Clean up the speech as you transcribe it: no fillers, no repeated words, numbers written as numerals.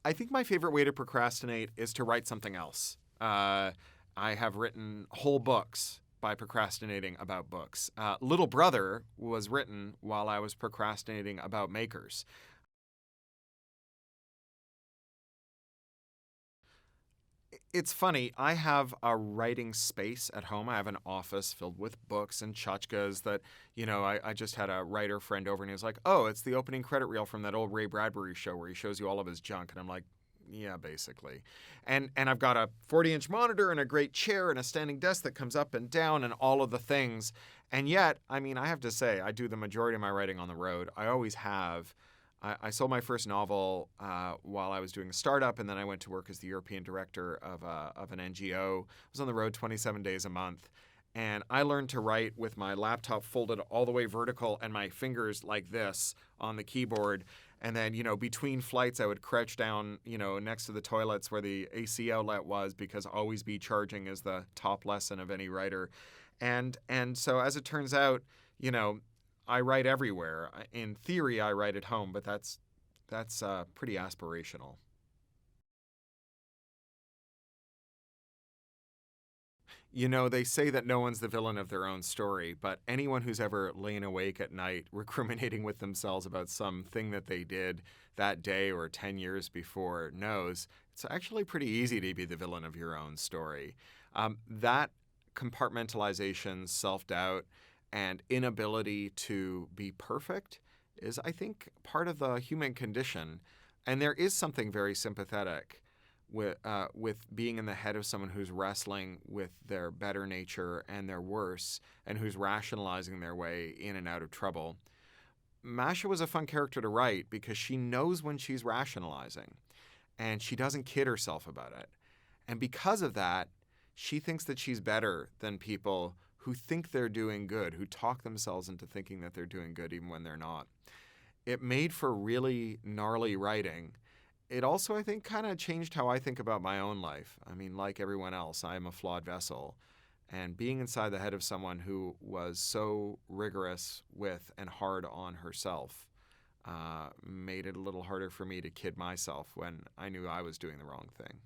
I think my favorite way to procrastinate is to write something else. I have written whole books by procrastinating about books. Little Brother was written while I was procrastinating about Makers. It's funny, I have a writing space at home. I have an office filled with books and tchotchkes that, I just had a writer friend over and he was like, oh, it's the opening credit reel from that old Ray Bradbury show where he shows you all of his junk. And I'm like, yeah, basically. And I've got a 40-inch monitor and a great chair and a standing desk that comes up and down and all of the things. And yet, I mean, I have to say, I do the majority of my writing on the road. I always have. I sold my first novel while I was doing a startup, and then I went to work as the European director of an NGO. I was on the road 27 days a month, and I learned to write with my laptop folded all the way vertical and my fingers like this on the keyboard. And then, between flights, I would crouch down, next to the toilets where the AC outlet was, because always be charging is the top lesson of any writer. And so as it turns out, I write everywhere. In theory, I write at home, but that's pretty aspirational. They say that no one's the villain of their own story, but anyone who's ever lain awake at night recriminating with themselves about something that they did that day or 10 years before knows it's actually pretty easy to be the villain of your own story. That compartmentalization, self doubt, and inability to be perfect is, I think, part of the human condition. And there is something very sympathetic with being in the head of someone who's wrestling with their better nature and their worse, and who's rationalizing their way in and out of trouble. Masha was a fun character to write because she knows when she's rationalizing, and she doesn't kid herself about it. And because of that, she thinks that she's better than people who think they're doing good, who talk themselves into thinking that they're doing good even when they're not. It made for really gnarly writing. It also, I think, kind of changed how I think about my own life. I mean, like everyone else, I am a flawed vessel. And being inside the head of someone who was so rigorous with and hard on herself made it a little harder for me to kid myself when I knew I was doing the wrong thing.